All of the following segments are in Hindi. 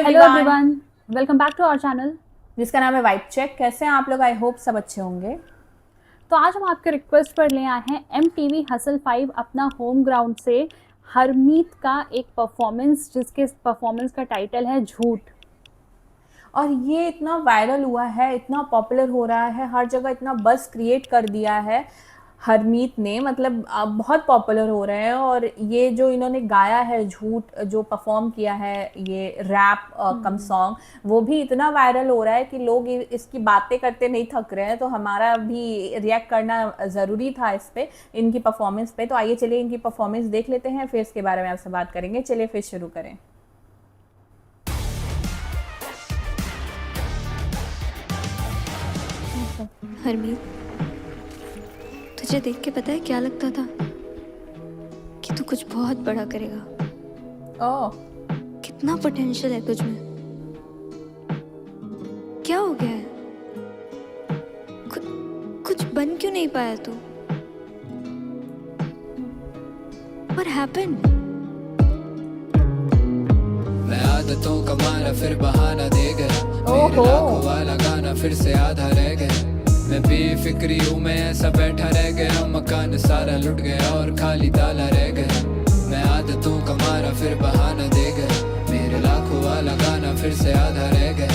Hello everyone. Everyone, welcome back to our channel. जिसका नाम है वाइब चेक। कैसे हैं आप लोग? आई होप सब अच्छे होंगे। तो आज हम आपके रिक्वेस्ट पर ले आए हैं MTV हसल 5 अपना होम ग्राउंड से हरमीत का एक परफॉर्मेंस, जिसके परफॉर्मेंस का टाइटल है झूठ। और ये इतना वायरल हुआ है, इतना पॉपुलर हो रहा है, हर जगह इतना बज़ क्रिएट कर दिया है हरमीत ने। मतलब बहुत पॉपुलर हो रहे हैं। और ये जो इन्होंने गाया है झूठ, जो परफॉर्म किया है ये रैप कम सॉन्ग, वो भी इतना वायरल हो रहा है कि लोग इसकी बातें करते नहीं थक रहे हैं। तो हमारा भी रिएक्ट करना ज़रूरी था इस पे, इनकी परफॉर्मेंस पे। तो आइए चलिए इनकी परफॉर्मेंस देख लेते हैं, फिर इसके बारे में आपसे बात करेंगे। चलिए फिर शुरू करें। हरमीत, तुझे देख के पता है क्या लगता था? कि तू कुछ बहुत बड़ा करेगा। ओह, कितना पोटेंशियल है तुझ में। क्या हो गया है? कुछ कुछ बन क्यों नहीं पाया तू? What happened? मैं आदतों का मारा फिर बहाना दे गया। मेरे लाखों वाला गाना फिर से आधा रह गया। मैं बेफिक्री हूँ, मैं ऐसा बैठा रह गया। मकान सारा लुट गया और खाली ताला रह गया। मैं आदतों का मारा फिर बहाना दे गया। मेरे लाखों वाला गाना फिर से आधा रह गया।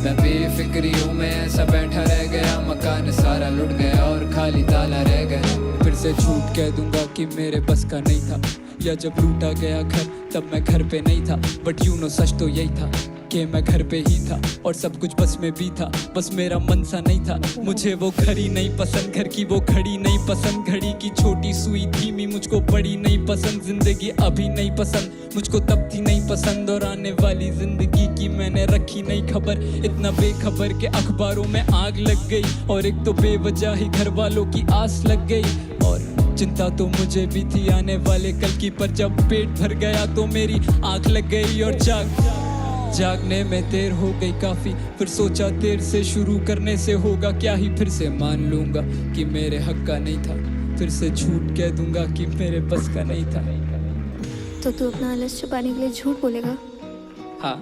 मैं बेफिक्री हूँ, मैं ऐसा बैठा रह गया। मकान सारा लुट गया और खाली ताला रह गया। फिर से झूठ कह दूंगा कि मेरे बस का नहीं था, या जब लूटा गया घर तब मैं घर पे नहीं था। बट यू नो सच तो यही था कि मैं घर पे ही था और सब कुछ बस में भी था। बस मेरा मन सा नहीं था। मुझे वो घड़ी नहीं पसंद, घर की वो घड़ी नहीं पसंद। घड़ी की छोटी सुई धीमी मुझको बड़ी नहीं पसंद। जिंदगी अभी नहीं पसंद मुझको, तब थी नहीं पसंद। और आने वाली जिंदगी की मैंने रखी नहीं खबर। इतना बेखबर के अखबारों में आग लग गई, और एक तो बेवजह ही घर वालों की आस लग गई। और चिंता तो मुझे भी थी आने वाले कल की, पर जब पेट भर गया तो मेरी आंख लग गई। और जागने में देर हो गई काफी। फिर सोचा देर से शुरू करने से होगा क्या ही। फिर से मान लूंगा कि मेरे हक का नहीं था। फिर से झूठ कह दूंगा कि मेरे बस का नहीं था। तो तू अपना आलस छुपाने के लिए झूठ बोलेगा? हाँ,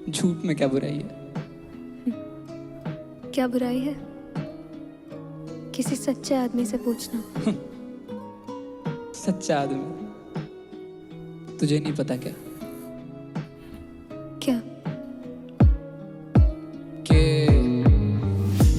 झूठ में क्या बुराई है? क्या बुराई है? किसी सच्चे आदमी से पूछना। सच्चा आदमी तुझे नहीं पता क्या क्या? कि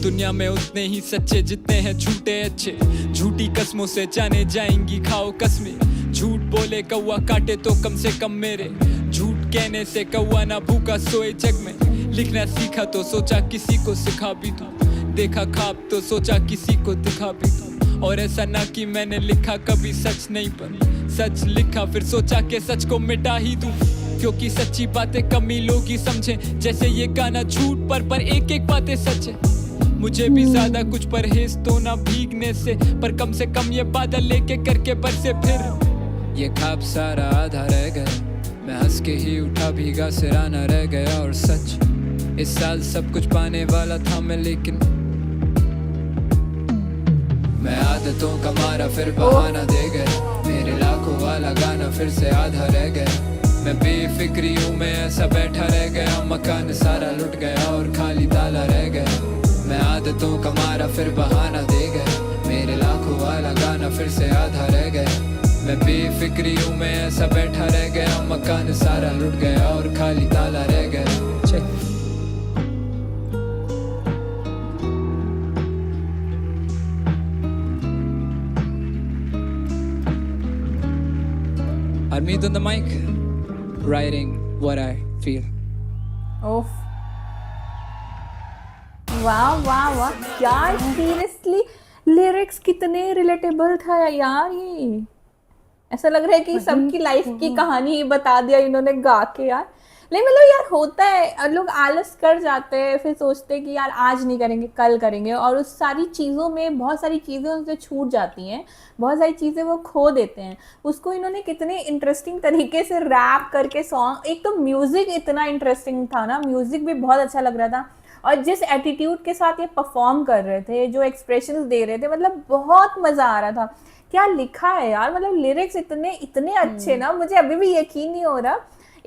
दुनिया में उतने ही सच्चे जितने हैं झूठे अच्छे। झूठी कस्मों से जाने जाएंगी खाओ कसमें। झूठ बोले कौवा काटे तो कम से कम मेरे। झूठ कहने से कौवा ना भूखा सोए जग में। लिखना सीखा तो सोचा किसी को सिखा भी दूं। देखा ख्वाब तो सोचा किसी को दिखा भी दूं। और ऐसा ना कि मैंने लिखा कभी सच नहीं, पर सच लिखा फिर सोचा कि सच को मिटा ही दूं। क्योंकि सच्ची बातें कम ही लोग ही समझें। जैसे ये गाना झूठ पर एक एक बातें सच है। मुझे भी ज्यादा कुछ परहेज तो ना भीगने से, पर कम से कम ये बादल लेके करके बरसे। फिर ये ख्वाब सारा आधा रह गया। मैं हंस के ही उठा, भीगा सिराना रह गया। और सच इस साल सब कुछ पाने वाला था मैं, लेकिन मैं आदतों का मारा फिर बहाना दे गया। मेरे लाखों वाला गाना फिर से आधा रह गया। मैं बेफिक्री हूँ, मैं ऐसा बैठा रह गया। मकान सारा लुट गया और खाली ताला रह गया। मैं आदतों का मारा फिर बहाना दे गया। मेरे लाखों वाला गाना फिर से आधा रह गया। मैं बेफिक्री हूँ, मैं ऐसा बैठा रह गया। मकान सारा लुट गया और खाली ताला रह गया। Check. Harmeet on the mic, writing what I feel. ओफ, वाह वाह वाह, क्या सीरियसली लिरिक्स कितने रिलेटेबल था यार। ये ऐसा लग रहा है कि सबकी लाइफ की कहानी ही बता दिया इन्होंने गा के यार। नहीं मतलब यार होता है, लोग आलस कर जाते हैं, फिर सोचते हैं कि यार आज नहीं करेंगे कल करेंगे, और उस सारी चीज़ों में बहुत सारी चीज़ें उनसे छूट जाती हैं, बहुत सारी चीज़ें वो खो देते हैं। उसको इन्होंने कितने इंटरेस्टिंग तरीके से रैप करके सॉन्ग, एक तो म्यूज़िक इतना इंटरेस्टिंग था ना, म्यूज़िक भी बहुत अच्छा लग रहा था। और जिस एटीट्यूड के साथ ये परफॉर्म कर रहे थे, जो एक्सप्रेशंस दे रहे थे, मतलब बहुत मज़ा आ रहा था। क्या लिखा है यार, मतलब लिरिक्स इतने इतने अच्छे ना, मुझे अभी भी यकीन नहीं हो रहा।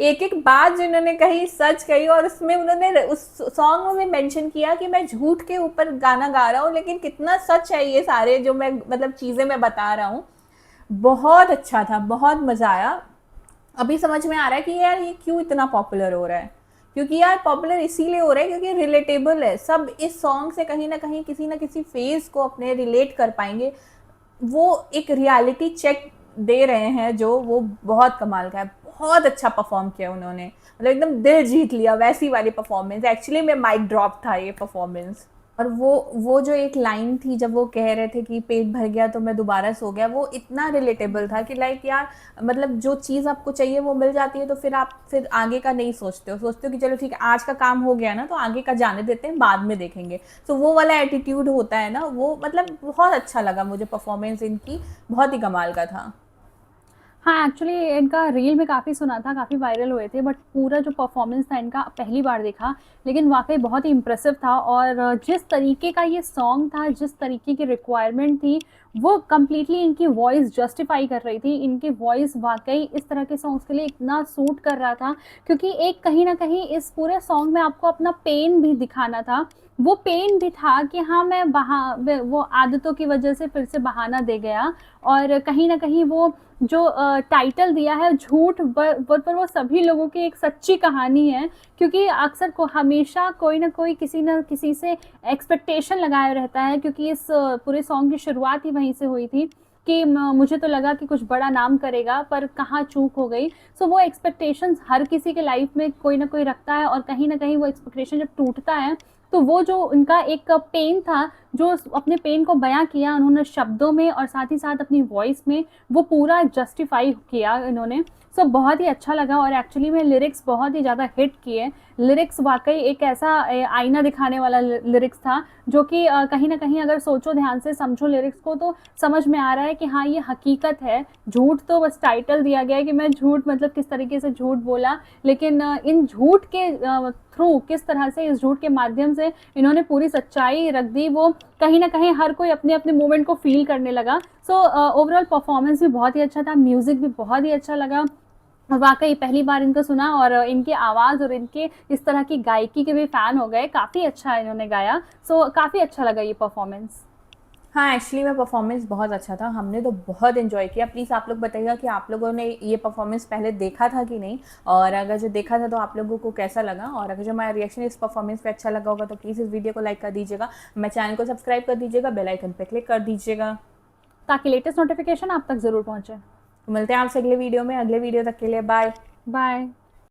एक एक बात जो इन्होंने कही सच कही, और उसमें उन्होंने उस सॉन्ग में मेंशन किया कि मैं झूठ के ऊपर गाना गा रहा हूँ, लेकिन कितना सच है ये सारे जो मैं मतलब चीज़ें मैं बता रहा हूँ। बहुत अच्छा था, बहुत मज़ा आया। अभी समझ में आ रहा है कि यार ये क्यों इतना पॉपुलर हो रहा है, क्योंकि यार पॉपुलर इसीलिए हो रहा है क्योंकि रिलेटेबल है। सब इस सॉन्ग से कहीं ना कहीं किसी ना किसी फेज को अपने रिलेट कर पाएंगे। वो एक रियलिटी चेक दे रहे हैं जो वो बहुत कमाल का है। बहुत अच्छा परफॉर्म किया उन्होंने, मतलब एकदम दिल जीत लिया वैसी वाली परफॉर्मेंस। एक्चुअली में माइक ड्रॉप था ये परफॉर्मेंस। और वो जो एक लाइन थी जब वो कह रहे थे कि पेट भर गया तो मैं दोबारा सो गया, वो इतना रिलेटेबल था कि लाइक यार मतलब जो चीज़ आपको चाहिए वो मिल जाती है तो फिर आप फिर आगे का नहीं सोचते हो, सोचते हो कि चलो ठीक है आज का काम हो गया ना तो आगे का जाने देते हैं, बाद में देखेंगे। तो वो वाला एटीट्यूड होता है ना, वो मतलब बहुत अच्छा लगा मुझे। परफॉर्मेंस इनकी बहुत ही कमाल का था। हाँ, एक्चुअली इनका रील में काफ़ी सुना था, काफ़ी वायरल हुए थे, बट पूरा जो परफॉर्मेंस था इनका पहली बार देखा, लेकिन वाक़ई बहुत ही इम्प्रेसिव था। और जिस तरीके का ये सॉन्ग था, जिस तरीके की रिक्वायरमेंट थी, वो कम्प्लीटली इनकी वॉइस जस्टिफ़ाई कर रही थी। इनकी वॉइस वाक़ई इस तरह के सॉन्ग्स के लिए इतना सूट कर रहा था, क्योंकि एक कहीं न कहीं इस पूरे सॉन्ग में आपको अपना पेन भी दिखाना था। वो पेन भी था कि हाँ, मैं वो आदतों की वजह से फिर से बहाना दे गया, और कहीं न कहीं वो जो टाइटल दिया है झूठ पर वो सभी लोगों की एक सच्ची कहानी है, क्योंकि अक्सर को हमेशा कोई ना कोई किसी न किसी से एक्सपेक्टेशन लगाया रहता है, क्योंकि इस पूरे सॉन्ग की शुरुआत ही वहीं से हुई थी कि मुझे तो लगा कि कुछ बड़ा नाम करेगा पर कहाँ चूक हो गई। सो वो एक्सपेक्टेशंस हर किसी के लाइफ में कोई ना कोई रखता है, और कहीं ना कहीं वो एक्सपेक्टेशन जब टूटता है तो वो जो उनका एक पेन था, जो अपने पेन को बयां किया उन्होंने शब्दों में और साथ ही साथ अपनी वॉइस में, वो पूरा जस्टिफाई किया इन्होंने। सो बहुत ही अच्छा लगा। और एक्चुअली में लिरिक्स बहुत ही ज़्यादा हिट किए। लिरिक्स वाकई एक ऐसा आईना दिखाने वाला लिरिक्स था, जो कि कहीं ना कहीं अगर सोचो ध्यान से समझो लिरिक्स को तो समझ में आ रहा है कि हाँ ये हकीकत है। झूठ तो बस टाइटल दिया गया है कि मैं झूठ मतलब किस तरीके से झूठ बोला, लेकिन इन झूठ के थ्रू किस तरह से, इस झूठ के माध्यम से इन्होंने पूरी सच्चाई रख दी, वो कहीं ना कहीं हर कोई अपने अपने मोमेंट को फील करने लगा। सो ओवरऑल परफॉर्मेंस भी बहुत ही अच्छा था, म्यूज़िक भी बहुत ही अच्छा लगा। वाकई पहली बार इनको सुना और इनकी आवाज़ और इनके इस तरह की गायकी के भी फ़ैन हो गए। काफ़ी अच्छा इन्होंने गाया। सो काफ़ी अच्छा लगा ये परफॉर्मेंस। हाँ, एक्चुअली में परफॉर्मेंस बहुत अच्छा था, हमने तो बहुत एंजॉय किया। प्लीज़ आप लोग बताइएगा कि आप लोगों ने ये परफॉर्मेंस पहले देखा था कि नहीं, और अगर जो देखा था तो आप लोगों को कैसा लगा, और अगर जो हमारा रिएक्शन इस परफॉर्मेंस पे अच्छा लगा होगा तो प्लीज़ इस वीडियो को लाइक कर दीजिएगा, हमारे चैनल को सब्सक्राइब कर दीजिएगा, बेल आइकन पर क्लिक कर दीजिएगा ताकि लेटेस्ट नोटिफिकेशन आप तक ज़रूर पहुँचे। तो मिलते हैं आपसे अगले वीडियो में। अगले वीडियो तक के लिए बाय। बाय।